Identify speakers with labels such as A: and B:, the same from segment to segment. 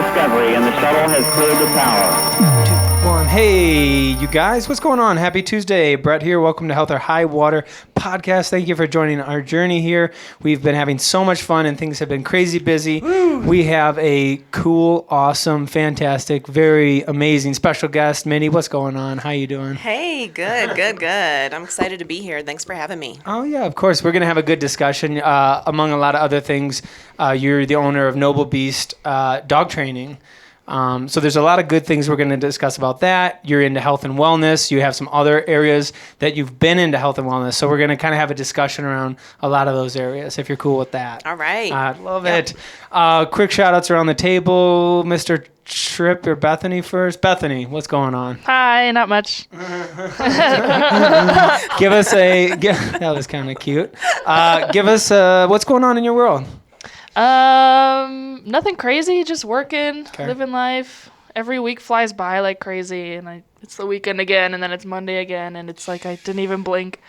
A: Discovery, and the shuttle has cleared the tower.
B: 2, 1. Hey, you guys, what's going on? Happy Tuesday. Brett here. Welcome to Health or High Water podcast. Thank you for joining our journey here. We've been having so much fun and things have been crazy busy. Woo. We have a cool, awesome, fantastic, very amazing special guest. Mindy, what's going on? How you doing?
C: Hey, good. I'm excited to be here. Thanks for having me.
B: Oh, yeah, of course. We're going to have a good discussion. Among a lot of other things, you're the owner of Noble Beast Dog Training. So there's a lot of good things we're going to discuss about that. You're into health and wellness. You have some other areas that you've been into health and wellness. So we're going to kind of have a discussion around a lot of those areas, if you're cool with that.
C: All right.
B: Love it. Quick shout outs around the table. Mr. Tripp or Bethany first. Bethany, what's going on?
D: Hi, not much.
B: Give us that was kind of cute. Give us what's going on in your world?
D: Nothing crazy, just working, living life. Every week flies by like crazy, and it's the weekend again, and then it's Monday again, and it's like I didn't even blink.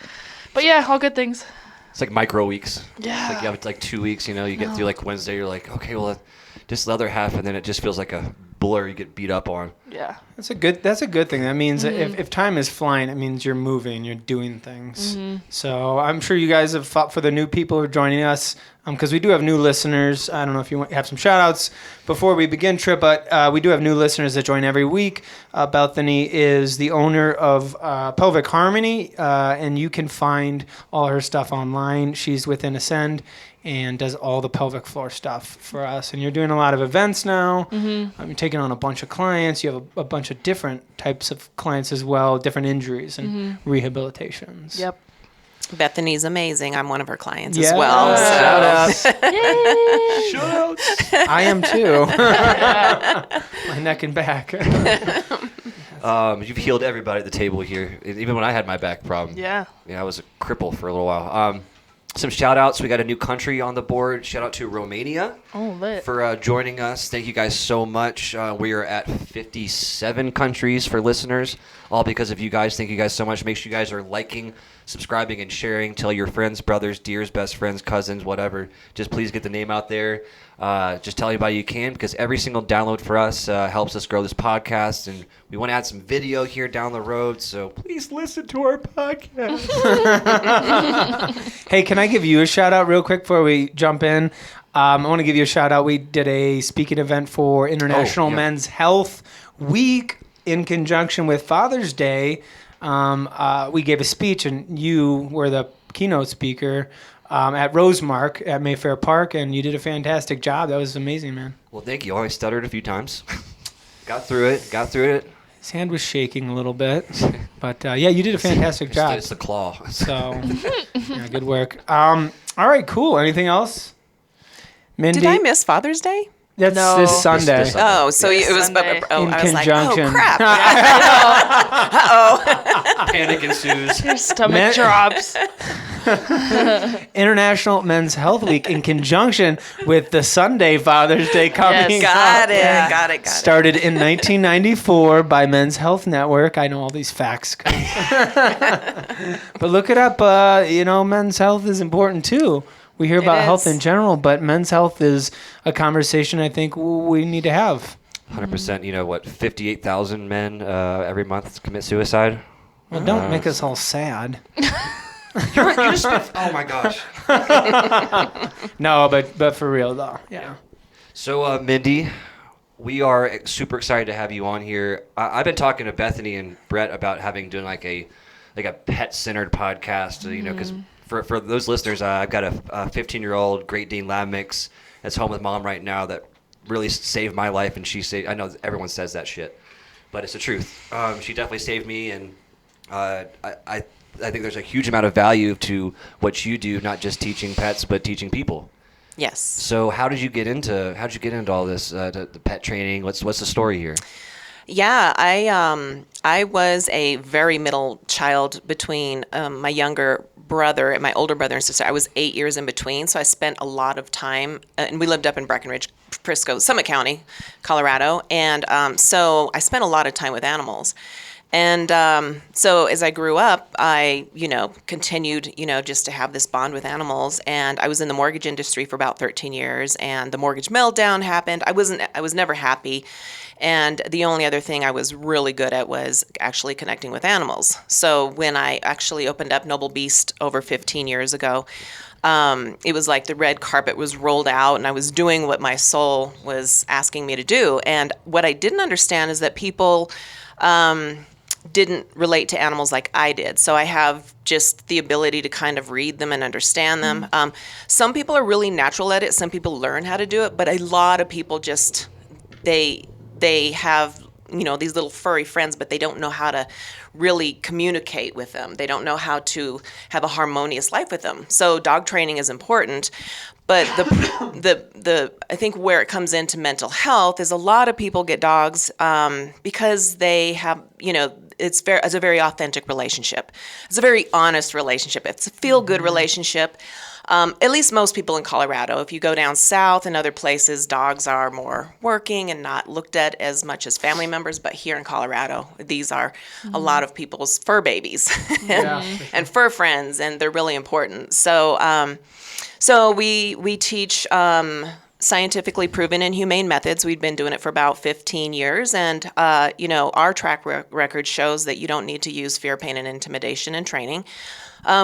D: But yeah, all good things.
E: It's like micro weeks.
D: Yeah.
E: It's like you have like 2 weeks, you get through like Wednesday, you're like, okay, well, just the other half, and then it just feels like a blur you get beat up on.
D: Yeah.
B: That's a good thing. That means if time is flying, it means you're moving, you're doing things. Mm-hmm. So I'm sure you guys have fought for the new people who are joining us, because we do have new listeners. I don't know if you have some shout outs before we begin, Trip, but we do have new listeners that join every week. Bethany is the owner of Pelvic Harmony, and you can find all her stuff online. She's within Ascend and does all the pelvic floor stuff for us. And you're doing a lot of events now. Mm-hmm. You're taking on a bunch of clients. You have a bunch of different types of clients as well, different injuries and rehabilitations.
D: Yep.
C: Bethany's amazing. I'm one of her clients as well.
B: So. Shout outs. I am too. My neck and back.
E: You've healed everybody at the table here, even when I had my back problem.
D: Yeah.
E: I was a cripple for a little while. Some shout outs. We got a new country on the board. Shout out to Romania for joining us. Thank you guys so much. We are at 57 countries for listeners, all because of you guys. Thank you guys so much. Make sure you guys are liking, subscribing, and sharing. Tell your friends, brothers, dears, best friends, cousins, whatever. Just please get the name out there. Just tell anybody you can, because every single download for us helps us grow this podcast, and we want to add some video here down the road, so please listen to our podcast.
B: Hey, can I give you a shout out real quick before we jump in? I want to give you a shout out. We did a speaking event for International Men's Health Week in conjunction with Father's Day. We gave a speech, and you were the keynote speaker at Rosemark at Mayfair Park, and you did a fantastic job. That was amazing, man.
E: Well, thank you. I stuttered a few times. Got through it.
B: His hand was shaking a little bit, but you did a fantastic job.
E: It's the claw.
B: So, good work. All right, cool. Anything else? Mindy?
C: Did I miss Father's Day?
B: That's this Sunday.
E: This Sunday.
C: Oh, so it was
D: Sunday.
B: In
C: I was
B: conjunction.
C: like, oh, crap. Uh-oh.
E: Panic ensues.
D: Your stomach drops.
B: International Men's Health Week in conjunction with the Sunday Father's Day coming.
D: Yes.
C: Got it.
B: Yeah.
C: Got it.
B: Started in 1994 by Men's Health Network. I know all these facts. But look it up. Men's health is important too. We hear about health in general, but men's health is a conversation I think we need to have.
E: 100%. 58,000 men every month commit suicide?
B: Well, don't make us all sad.
E: Oh, my gosh.
B: No, but for real, though. Yeah.
E: So, Mindy, we are super excited to have you on here. I've been talking to Bethany and Brett about doing like a pet-centered podcast, because for those listeners, I've got a 15-year-old Great Dane Lab Mix that's home with Mom right now that really saved my life, and I know everyone says that shit, but it's the truth. She definitely saved me, and I think there's a huge amount of value to what you do, not just teaching pets, but teaching people.
C: Yes.
E: So how did you get into all this, the pet training? What's the story here?
C: Yeah, I was a very middle child between my younger brother and my older brother and sister. I was 8 years in between, so I spent a lot of time, and we lived up in Breckenridge, Frisco, Summit County, Colorado, and so I spent a lot of time with animals. And so as I grew up, I, continued, just to have this bond with animals. And I was in the mortgage industry for about 13 years, and the mortgage meltdown happened. I was never happy. And the only other thing I was really good at was actually connecting with animals. So when I actually opened up Noble Beast over 15 years ago, it was like the red carpet was rolled out, and I was doing what my soul was asking me to do. And what I didn't understand is that people didn't relate to animals like I did. So I have just the ability to kind of read them and understand them. Some people are really natural at it. Some people learn how to do it, but a lot of people just, they have, these little furry friends, but they don't know how to really communicate with them. They don't know how to have a harmonious life with them. So dog training is important. But the I think where it comes into mental health is a lot of people get dogs because they have, it's a very authentic relationship. It's a very honest relationship. It's a feel-good relationship. At least most people in Colorado. If you go down south and other places, dogs are more working and not looked at as much as family members. But here in Colorado, these are a lot of people's fur babies and fur friends, and they're really important. So we teach scientifically proven and humane methods. We've been doing it for about 15 years. And, our track record shows that you don't need to use fear, pain, and intimidation in training.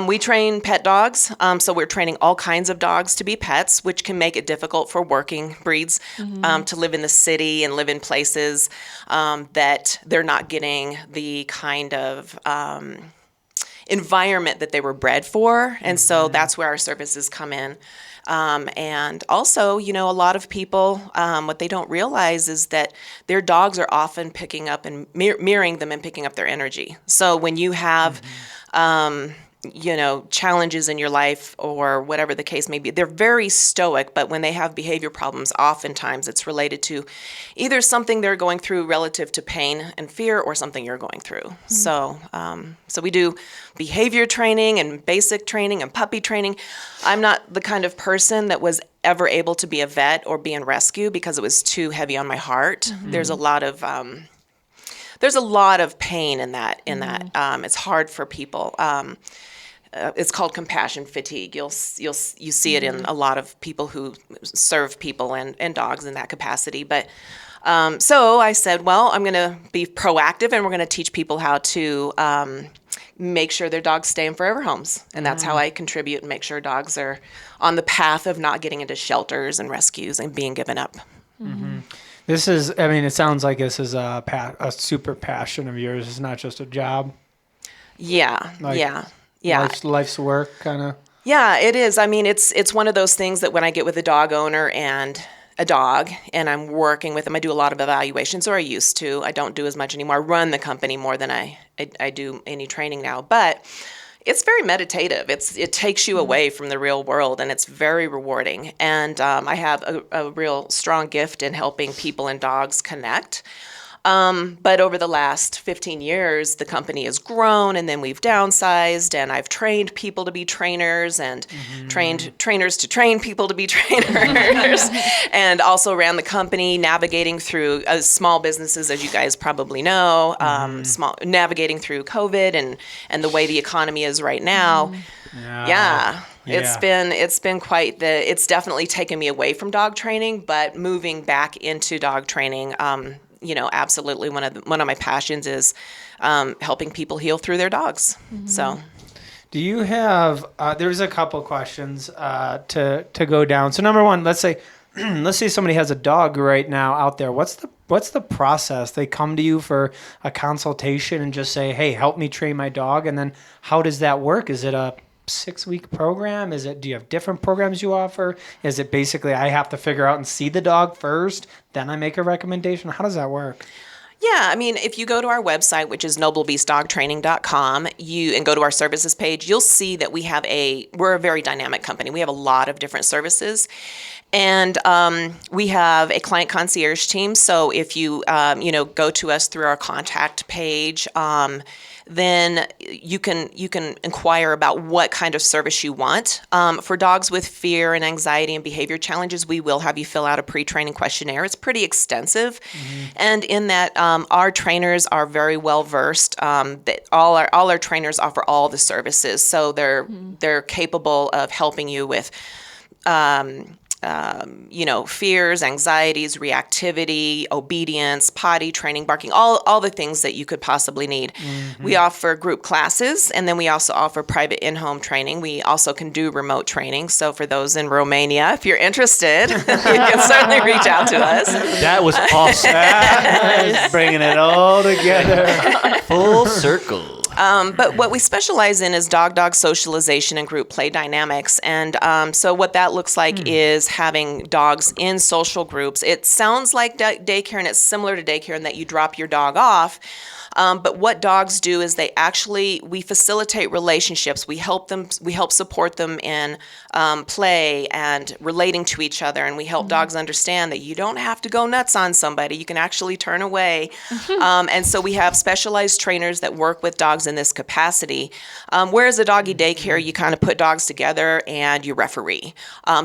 C: We train pet dogs. So we're training all kinds of dogs to be pets, which can make it difficult for working breeds to live in the city and live in places that they're not getting the kind of environment that they were bred for. And so that's where our services come in. And also, a lot of people, what they don't realize is that their dogs are often picking up and mirroring them and picking up their energy. So when you have, challenges in your life or whatever the case may be, they're very stoic, but when they have behavior problems, oftentimes it's related to either something they're going through relative to pain and fear or something you're going through. So we do behavior training and basic training and puppy training. I'm not the kind of person that was ever able to be a vet or be in rescue because it was too heavy on my heart. There's a lot of pain in that. It's hard for people. It's called compassion fatigue. You see it in a lot of people who serve people and dogs in that capacity. But so I said, well, I'm going to be proactive, and we're going to teach people how to make sure their dogs stay in forever homes. And that's how I contribute and make sure dogs are on the path of not getting into shelters and rescues and being given up.
B: This is, it sounds like this is a super passion of yours. It's not just a job.
C: Yeah.
B: Life's work, kind of.
C: Yeah, it is. It's one of those things that when I get with a dog owner and a dog and I'm working with them, I do a lot of evaluations, or I used to. I don't do as much anymore. I run the company more than I do any training now. But it's very meditative. It takes you away from the real world, and it's very rewarding. And I have a real strong gift in helping people and dogs connect. But over the last 15 years, the company has grown, and then we've downsized, and I've trained people to be trainers and trained trainers to train people to be trainers and also ran the company navigating through small businesses, as you guys probably know, navigating through COVID and the way the economy is right now. It's been quite it's definitely taken me away from dog training, but moving back into dog training, absolutely one of my passions is helping people heal through their dogs. So,
B: do you have? There's a couple questions to go down. So, number one, let's say somebody has a dog right now out there. What's the process? They come to you for a consultation and just say, "Hey, help me train my dog." And then, how does that work? Is it a 6-week program? Do you have different programs you offer? Is it basically I have to figure out and see the dog first, then I make a recommendation? How does that work?
C: Yeah, if you go to our website, which is noblebeastdogtraining.com, and go to our services page, you'll see that we're a very dynamic company. We have a lot of different services. And we have a client concierge team. So if you, go to us through our contact page, then you can inquire about what kind of service you want. For dogs with fear and anxiety and behavior challenges, we will have you fill out a pre-training questionnaire. It's pretty extensive, and in that, our trainers are very well versed. All our trainers offer all the services, so they're capable of helping you with fears, anxieties, reactivity, obedience, potty training, barking, all the things that you could possibly need. We offer group classes, and then we also offer private in-home training. We also can do remote training. So for those in Romania, if you're interested, you can certainly reach out to us.
E: That was awesome.
B: Bringing it all together.
E: Full circle.
C: But what we specialize in is dog-dog socialization and group play dynamics. And so what that looks like is having dogs in social groups. It sounds like daycare, and it's similar to daycare in that you drop your dog off. But what dogs do is we facilitate relationships. We help support them in play and relating to each other. And we help dogs understand that you don't have to go nuts on somebody. You can actually turn away. And so we have specialized trainers that work with dogs in this capacity. Whereas a doggy daycare, you kind of put dogs together and you referee.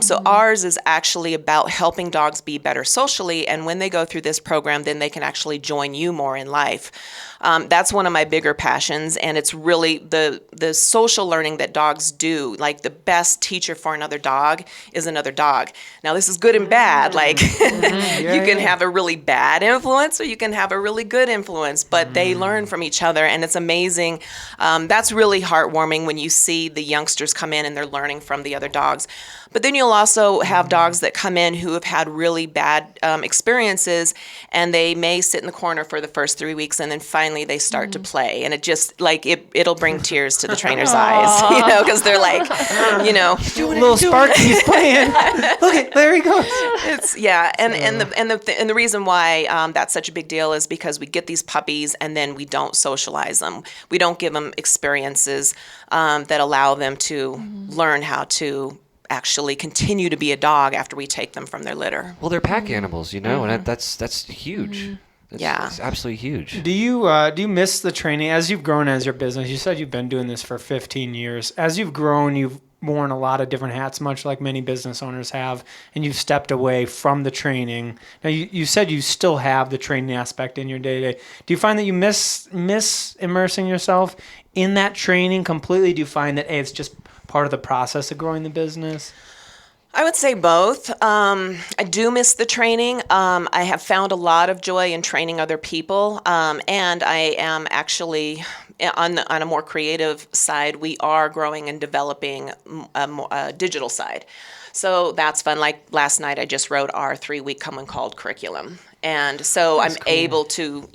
C: So ours is actually about helping dogs be better socially. And when they go through this program, then they can actually join you more in life. That's one of my bigger passions, and it's really the social learning that dogs do. Like, the best teacher for another dog is another dog. Now, this is good and bad. Like, you can have a really bad influence, or you can have a really good influence, but they learn from each other, and it's amazing. That's really heartwarming when you see the youngsters come in and they're learning from the other dogs. But then you'll also have dogs that come in who have had really bad experiences, and they may sit in the corner for the first 3 weeks, and then finally they start to play, and it just it'll bring tears to the trainer's eyes, because they're like,
B: little Sparky's playing. Look, there he goes.
C: And the reason why that's such a big deal is because we get these puppies and then we don't socialize them. We don't give them experiences that allow them to learn how to actually continue to be a dog after we take them from their litter.
E: Well, they're pack animals, and that's huge. It's absolutely huge.
B: Do you miss the training as you've grown as your business? You said you've been doing this for 15 years. As you've grown, you've worn a lot of different hats, much like many business owners have, and you've stepped away from the training. Now, you said you still have the training aspect in your day-to-day. Do you find that you miss immersing yourself in that training completely? Do you find that, hey, it's just part of the process of growing the business?
C: I would say both. I do miss the training. I have found a lot of joy in training other people, and I am actually on a more creative side. We are growing and developing a digital side. So that's fun. Like last night, I just wrote our 3-week common called curriculum. And so I'm able to,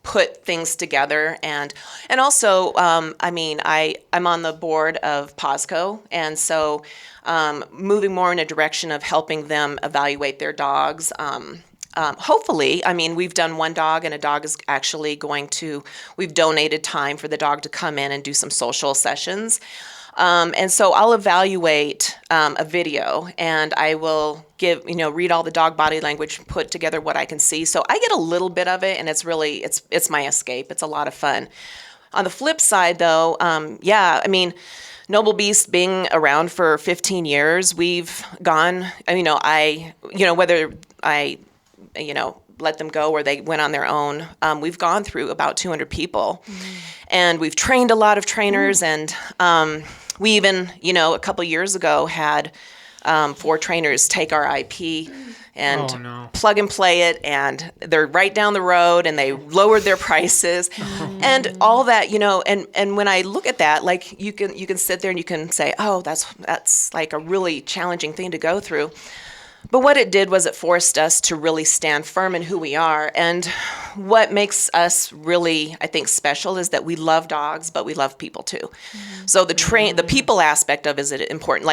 C: put things together. And also, I'm on the board of POSCO. And so moving more in a direction of helping them evaluate their dogs. Hopefully, we've done one dog, and a dog is actually we've donated time for the dog to come in and do some social sessions. And so I'll evaluate a video, and I will read all the dog body language, put together what I can see. So I get a little bit of it, and it's really, it's my escape. It's a lot of fun. On the flip side, though, Noble Beast being around for 15 years, we've gone, whether I, let them go or they went on their own, we've gone through about 200 people. And we've trained a lot of trainers, and we even, a couple years ago had 4 trainers take our IP and plug and play it, and they're right down the road, and they lowered their prices and all that, and when I look at that, like, you can sit there and you can say, oh, that's like a really challenging thing to go through. But what it did was it forced us to really stand firm in who we are. And what makes us really, I think, special is that we love dogs, but we love people too. So the people aspect of it is important.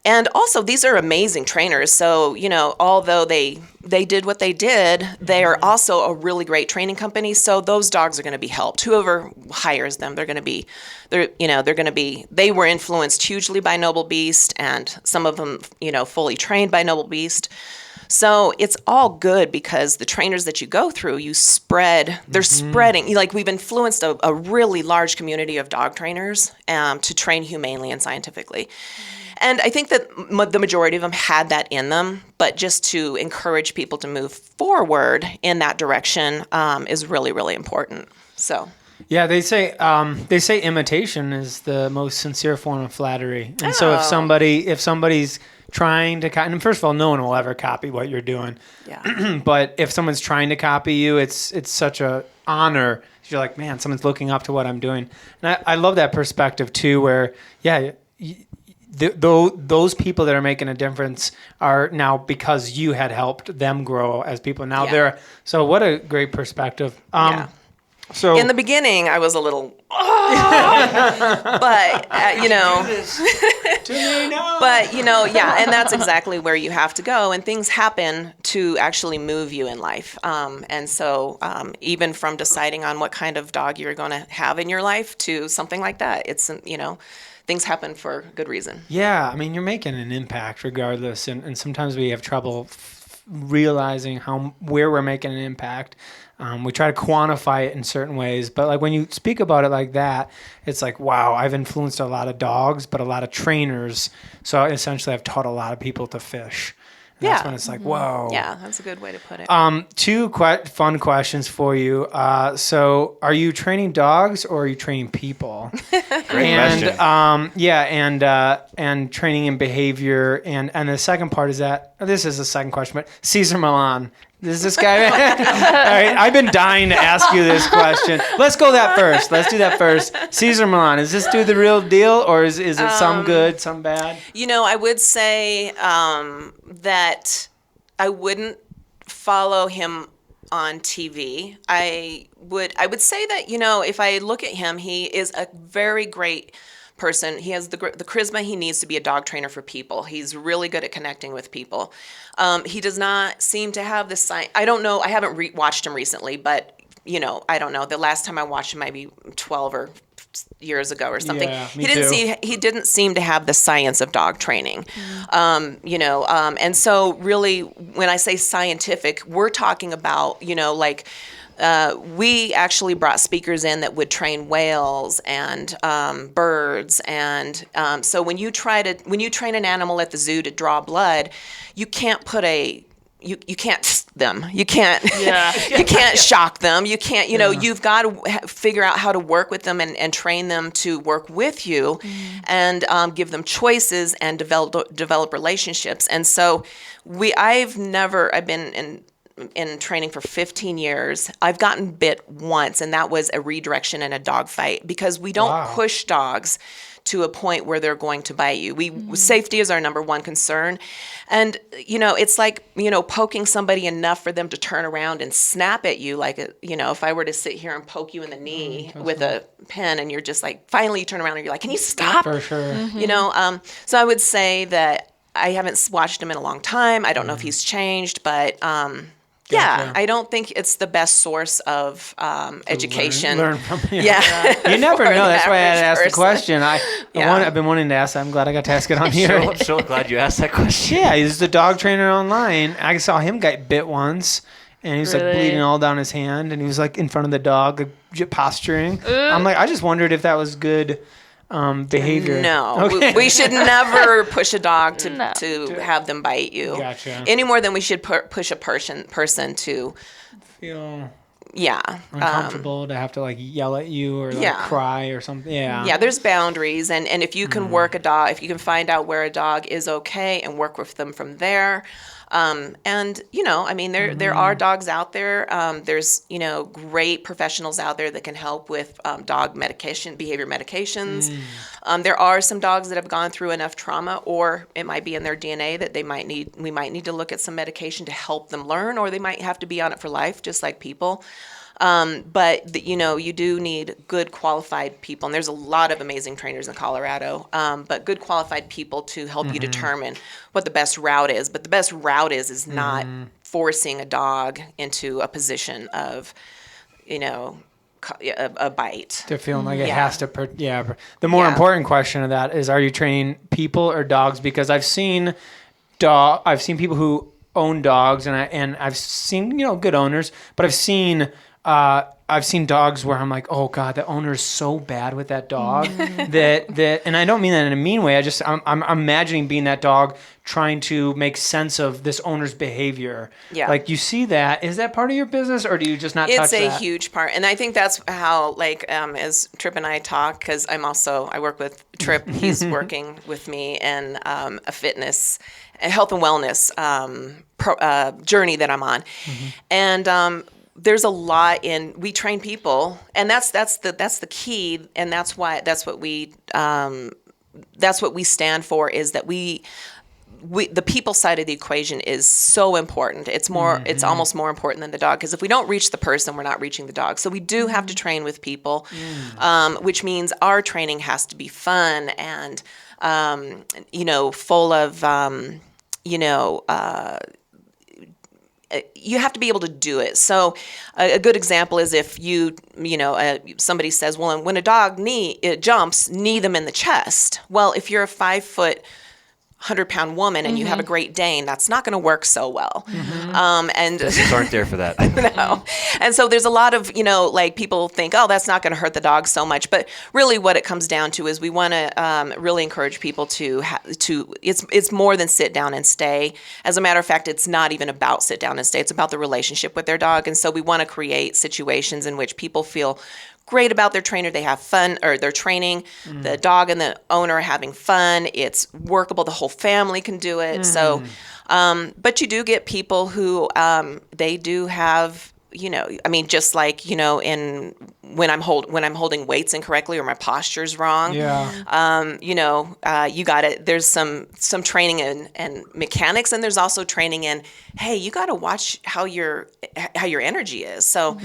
C: And also, these are amazing trainers. So, although they did what they did, they are also a really great training company. So those dogs are going to be helped. Whoever hires them, they were influenced hugely by Noble Beast, and some of them, fully trained by Noble Beast. So it's all good because the trainers that you go through, they're spreading. Like we've influenced a really large community of dog trainers to train humanely and scientifically. And I think that the majority of them had that in them, but just to encourage people to move forward in that direction is really, really important. So.
B: Yeah, they say imitation is the most sincere form of flattery. And so if somebody's trying to copy, and first of all, no one will ever copy what you're doing.
C: Yeah.
B: But if someone's trying to copy you, it's such a honor. You're like, man, someone's looking up to what I'm doing. And I love that perspective too, where those people that are making a difference are now because you had helped them grow as people. Now so what a great perspective. So
C: in the beginning, I was a little, but and that's exactly where you have to go. And things happen to actually move you in life. And so even from deciding on what kind of dog you're going to have in your life to something like that, it's, things happen for good reason.
B: Yeah, I mean, you're making an impact regardless, and sometimes we have trouble realizing where we're making an impact. We try to quantify it in certain ways, but like when you speak about it like that, it's like, wow, I've influenced a lot of dogs, but a lot of trainers. So essentially, I've taught a lot of people to fish. And that's when it's like, whoa.
C: Yeah, that's a good way to put it.
B: Two fun questions for you. So are you training dogs or are you training people?
E: Great question.
B: And training in behavior. And the second part is this is the second question, but Cesar Millan. Is this guy? All right, I've been dying to ask you this question. Let's go that first. Let's do that first. Cesar Millan, is this dude the real deal, or is it some good, some bad?
C: I would say that I wouldn't follow him on TV. I would say that, if I look at him, he is a very great person. He has the charisma he needs to be a dog trainer for people. He's really good at connecting with people. He does not seem to have this sign. I don't know. I haven't watched him recently, but I don't know. The last time I watched him, maybe 12 or years ago or something.
B: Yeah,
C: He didn't seem to have the science of dog training. And so really, when I say scientific, we're talking about we actually brought speakers in that would train whales and birds, and so when you train an animal at the zoo to draw blood, you can't put you can't them. You can't you can't shock them. You can't you've got to figure out how to work with them and train them to work with you, and give them choices and develop relationships. And so I've been in training for 15 years. I've gotten bit once, and that was a redirection in a dog fight, because we don't push dogs to a point where they're going to bite you. Safety is our number one concern. And, it's like, poking somebody enough for them to turn around and snap at you. Like, if I were to sit here and poke you in the knee with a pen, and you're just like, finally you turn around and you're like, can you stop?
B: For sure.
C: So I would say that I haven't watched him in a long time. I don't know if he's changed, but, yeah, I don't think it's the best source of education.
B: Learn from him.
C: Yeah.
B: You never know. That's why I had to ask the
C: person.
B: question. I've been wanting to ask that. I'm glad I got to ask it on here.
E: I'm so glad you asked that question.
B: Yeah, he's the dog trainer online. I saw him get bit once, and he was like bleeding all down his hand, and he was like in front of the dog, like, posturing. I'm like, I just wondered if that was good behavior.
C: No, okay. we should never push a dog to have them bite you.
B: Gotcha.
C: Any more than we should push a person to
B: feel
C: uncomfortable
B: to have to like yell at you or cry or something. Yeah,
C: there's boundaries, and if you can work a dog, if you can find out where a dog is okay and work with them from there. There are dogs out there. There's, great professionals out there that can help with dog behavior medications. There are some dogs that have gone through enough trauma, or it might be in their DNA that we might need to look at some medication to help them learn, or they might have to be on it for life, just like people. But you do need good qualified people, and there's a lot of amazing trainers in Colorado, but good qualified people to help you determine what the best route is. But the best route is not forcing a dog into a position of, a bite.
B: They're feeling like it has to. The more important question of that is: are you training people or dogs? Because I've seen people who own dogs, and I've seen good owners, but I've seen dogs where I'm like, oh God, the owner is so bad with that dog that, and I don't mean that in a mean way. I'm imagining being that dog trying to make sense of this owner's behavior.
C: Yeah.
B: Like, you see that. Is that part of your business, or do you just not touch that?
C: It's a huge part. And I think that's how, as Tripp and I talk, because I work with Tripp. He's working with me in a fitness, a health and wellness journey that I'm on. Mm-hmm. And there's a lot we train people, and that's the key, and that's what we stand for, is that we the people side of the equation is so important. It's almost more important than the dog, because if we don't reach the person, we're not reaching the dog. So we do have to train with people, which means our training has to be fun and full of you have to be able to do it. So a good example is if somebody says, well, when a dog jumps, knee them in the chest. Well, if you're a 5-foot, 100-pound woman and you have a Great Dane, that's not going to work so well. And
E: Fences aren't there for that.
C: No. And so there's a lot of, people think, oh, that's not going to hurt the dog so much. But really what it comes down to is we want to really encourage people it's more than sit down and stay. As a matter of fact, it's not even about sit down and stay. It's about the relationship with their dog. And so we want to create situations in which people feel great about their trainer. They have fun, or their training. The dog and the owner are having fun. It's workable. The whole family can do it. So, but you do get people who they do have, just like, in when I'm holding weights incorrectly or my posture's wrong.
B: Yeah.
C: You got it. There's some training and mechanics, and there's also training in, hey, you got to watch how your energy is. So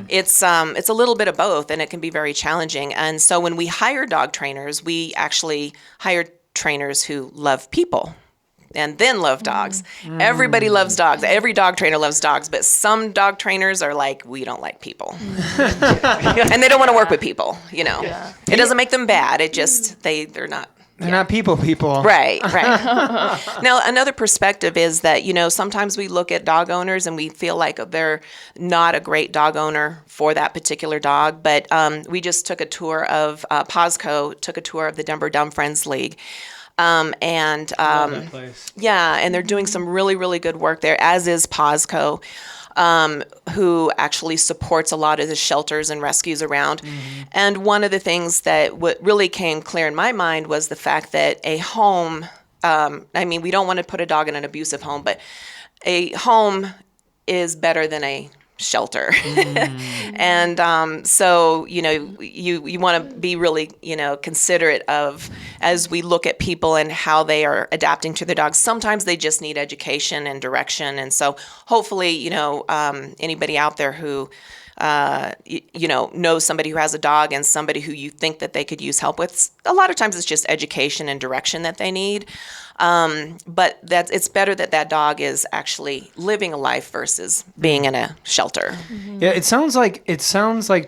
C: it's a little bit of both, and it can be very challenging. And so when we hire dog trainers, we actually hire trainers who love people and then love dogs. Everybody loves dogs. Every dog trainer loves dogs, but some dog trainers are like, we don't like people. And they don't want to work with people, Yeah. It doesn't make them bad. It just, they're not.
B: They're not people.
C: Right. Now, another perspective is that, sometimes we look at dog owners and we feel like they're not a great dog owner for that particular dog. But we just took a tour of POSCO, took a tour of the Denver Dumb Friends League.
B: Love that place.
C: Yeah, and they're doing some really, really good work there, as is POSCO, who actually supports a lot of the shelters and rescues around. And one of the things that really came clear in my mind was the fact that a home, we don't want to put a dog in an abusive home, but a home is better than a shelter. And so, you want to be really, considerate of, as we look at people and how they are adapting to their dogs. Sometimes they just need education and direction. And so hopefully, anybody out there who, knows somebody who has a dog and somebody who you think that they could use help with, a lot of times it's just education and direction that they need. But it's better that dog is actually living a life versus being in a shelter.
B: Yeah, it sounds like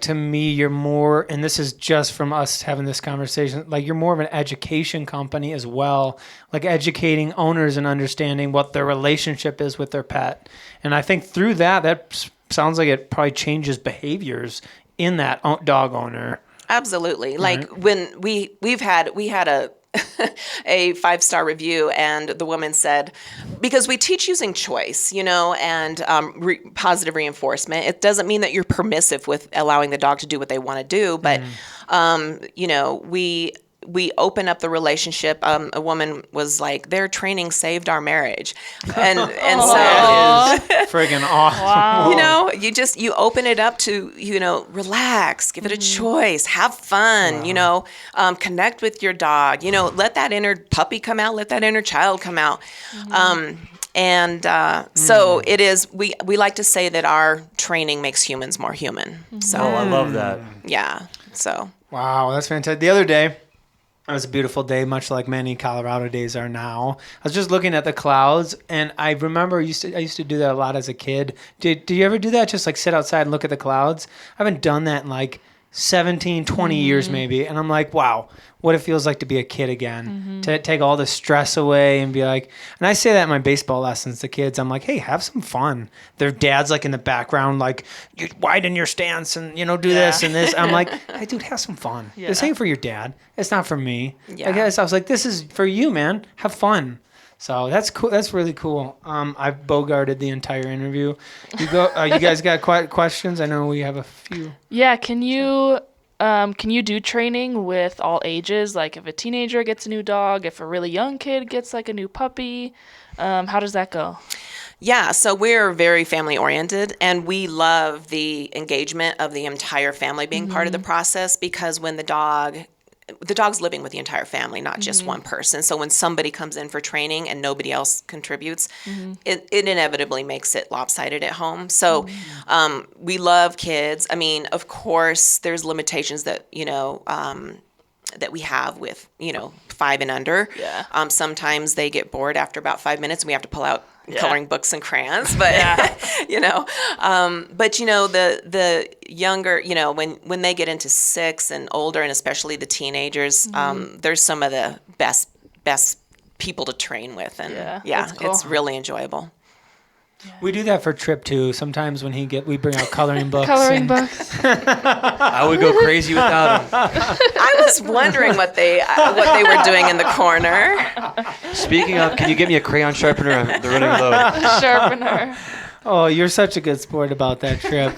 B: to me you're more, and this is just from us having this conversation, like you're more of an education company as well, like educating owners and understanding what their relationship is with their pet. And I think through that sounds like it probably changes behaviors in that dog owner.
C: Absolutely.
B: Right.
C: Like when we had a a 5-star review, and the woman said, because we teach using choice, and positive reinforcement. It doesn't mean that you're permissive with allowing the dog to do what they want to do, but we open up the relationship. A woman was like, their training saved our marriage. And so
B: that is friggin' awesome.
D: Wow.
C: You open it up to, relax, give it a choice, have fun, connect with your dog, let that inner puppy come out, let that inner child come out. So it is, we like to say that our training makes humans more human. So
E: I love that.
C: yeah. So.
B: Wow, that's fantastic. The other day, it was a beautiful day, much like many Colorado days are now. I was just looking at the clouds, and I remember I used to do that a lot as a kid. Did you ever do that? Just like sit outside and look at the clouds? I haven't done that in like 17, 20 years maybe. And I'm like, wow, what it feels like to be a kid again, to take all the stress away and be like, and I say that in my baseball lessons to kids. I'm like, hey, have some fun. Their dad's like in the background, like, you widen your stance and, do this and this. I'm like, hey, dude, have some fun.
D: Yeah.
B: This ain't for your dad. It's not for me.
C: Yeah.
B: I guess I was like, this is for you, man. Have fun. So that's cool. That's really cool. I've bogarted the entire interview. You guys got questions? I know we have a few.
D: Yeah. Can you do training with all ages? Like if a teenager gets a new dog, if a really young kid gets like a new puppy, how does that go?
C: Yeah, so we're very family oriented, and we love the engagement of the entire family being part of the process, because when the dog's living with the entire family, not just one person. So when somebody comes in for training and nobody else contributes, it inevitably makes it lopsided at home. So we love kids. I mean, of course, there's limitations that, that we have with, 5 and under.
D: Yeah.
C: Sometimes they get bored after about 5 minutes and we have to pull out coloring books and crayons, but the younger, when they get into 6 and older, and especially the teenagers, there's some of the best people to train with, and
D: cool.
C: It's really enjoyable.
B: We do that for Trip too. Sometimes when we bring out coloring books.
D: Books.
E: I would go crazy without him.
C: I was wondering what they were doing in the corner.
E: Speaking of, can you give me a crayon sharpener? They're running low.
D: Sharpener.
B: Oh, you're such a good sport about that, Trip.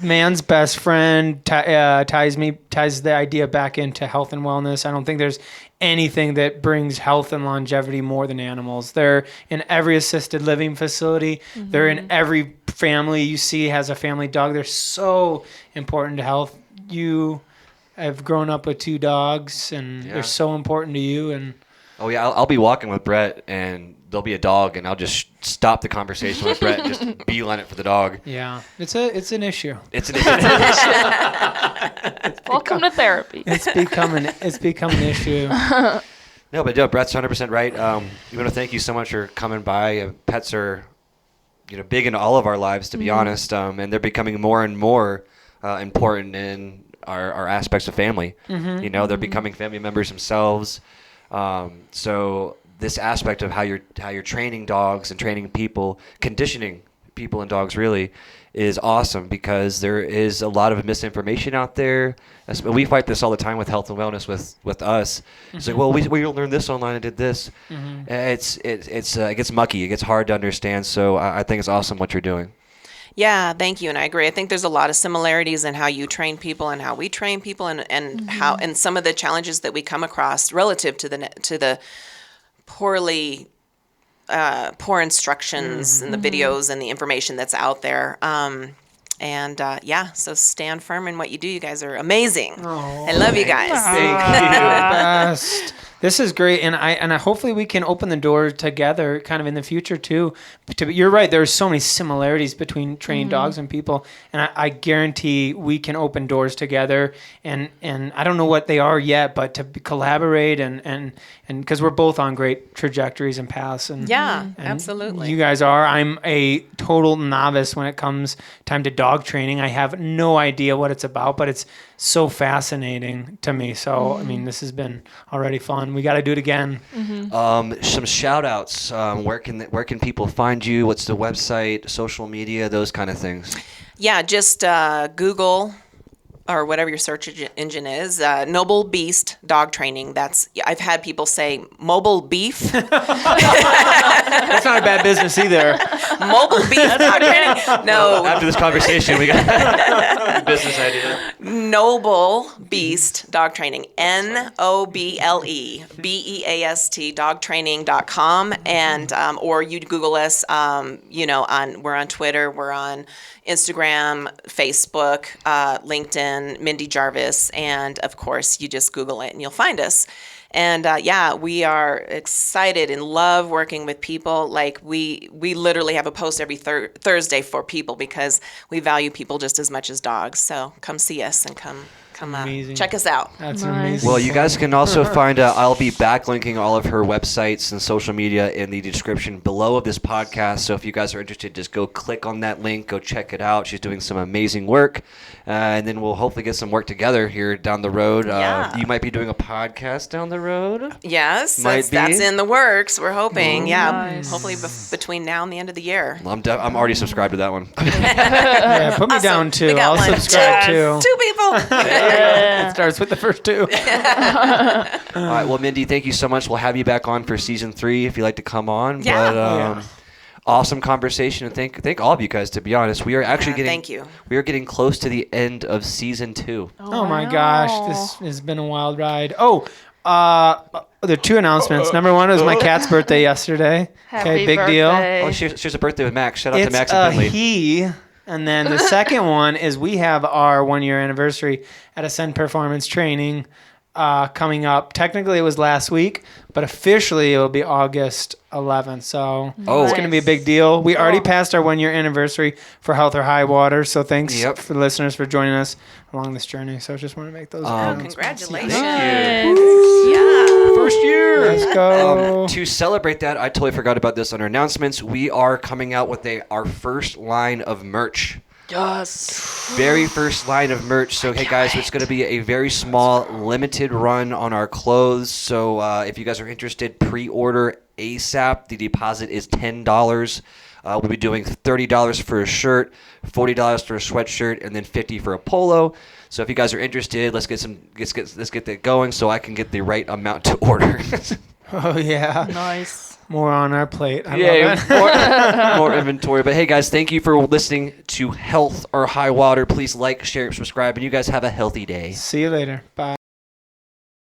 B: Man's best friend ties the idea back into health and wellness. I don't think there's anything that brings health and longevity more than animals. They're in every assisted living facility. They're in every family you see has a family dog. They're so important to health. You have grown up with 2 dogs, and they're so important to you. And
E: oh yeah, I'll be walking with Brett, and there'll be a dog, and I'll just stop the conversation with Brett and just beeline it for the dog.
B: yeah, it's an issue.
E: It's an issue.
D: Welcome to therapy.
B: It's become an issue.
E: No, but Brett's 100% right. We want to thank you so much for coming by. Pets are, big in all of our lives, to be honest, and they're becoming more and more important in our aspects of family. They're becoming family members themselves. So this aspect of how you're training dogs and training people, conditioning people and dogs really, is awesome, because there is a lot of misinformation out there. We fight this all the time with health and wellness with us. It's like, well, we learned this online and did this. It gets mucky. It gets hard to understand. So I think it's awesome what you're doing.
C: Yeah, thank you, and I agree. I think there's a lot of similarities in how you train people and how we train people, and how, and some of the challenges that we come across relative to the poor instructions and the videos and the information that's out there. So stand firm in what you do. You guys are amazing. I love you guys.
B: Thank you. Best. This is great, and I hopefully we can open the door together, kind of in the future too. You're right. There's so many similarities between trained dogs and people, and I guarantee we can open doors together. And I don't know what they are yet, but to collaborate and because we're both on great trajectories and paths. And
C: absolutely.
B: You guys are. I'm a total novice when it comes time to dog training. I have no idea what it's about, but it's so fascinating to me. So I mean, this has been already fun. We got to do it again.
E: Some shout outs. Where can people find you? What's the website, social media, those kind of things?
C: Yeah, just Google or whatever your search engine is, Noble Beast Dog Training. I've had people say mobile beef.
B: That's not a bad business either.
C: Mobile beef dog training. No.
E: After this conversation, we got a business idea.
C: Noble Beast Dog Training. NOBLE BEAST dogtraining.com, and or you Google us. We're on Twitter. We're on Instagram, Facebook, LinkedIn, Mindy Jarvis, and of course, you just Google it and you'll find us. And we are excited and love working with people. Like we literally have a post every Thursday for people, because we value people just as much as dogs. So come see us and come Come
B: Amazing.
C: check us out.
B: That's
D: Nice.
B: amazing.
E: Well, you guys can also find, I'll be backlinking all of her websites and social media in the description below of this podcast. So if you guys are interested, just go click on that link, go check it out. She's doing some amazing work. And then we'll hopefully get some work together here down the road.
C: Yeah.
E: You might be doing a podcast down the road.
C: Yes,
E: Might
C: that's
E: be.
C: in the works. We're hoping. Yeah,
D: Nice.
C: hopefully between now and the end of the year.
E: I'm already subscribed to that one.
B: Yeah, put me
C: Awesome.
B: down too.
C: We got
B: I'll
C: one.
B: subscribe too.
C: 2 people.
B: It starts with the first 2.
E: All right. Well, Mindy, thank you so much. We'll have you back on for season 3 if you'd like to come on.
C: Yeah.
E: But, awesome conversation, and thank all of you guys. To be honest, we are actually getting
C: thank you.
E: We are getting close to the end of season 2.
B: Oh my gosh, this has been a wild ride. Oh, there are 2 announcements. Number 1 was my cat's birthday yesterday.
D: Happy
B: big deal.
D: birthday.
E: Oh, she's a birthday with Max. Shout out to
B: It's
E: Max
B: a
E: and Bentley.
B: he. And then the second one is we have our 1-year anniversary at Ascend Performance Training coming up. Technically, it was last week, but officially it will be August 11th. So
E: Oh.
B: it's going to be a big deal. We already passed our 1-year anniversary for Health or High Water. So thanks for listeners for joining us along this journey. So I just want to make those announcements.
C: Congratulations.
E: Thank you.
C: Yeah.
E: First year.
B: Let's go.
E: To celebrate that, I totally forgot about this under announcements. We are coming out with our first line of merch.
D: Yes.
E: Very first line of merch. So, hey guys, it's going to be a very small, limited run on our clothes. So, if you guys are interested, pre-order ASAP. The deposit is $10. We'll be doing $30 for a shirt, $40 for a sweatshirt, and then $50 for a polo. So, if you guys are interested, let's get that going so I can get the right amount to order.
B: Oh, yeah.
D: Nice.
B: More on our plate. I love it.
E: more inventory. But hey, guys, thank you for listening to Health or High Water. Please like, share, subscribe, and you guys have a healthy day.
B: See you later. Bye.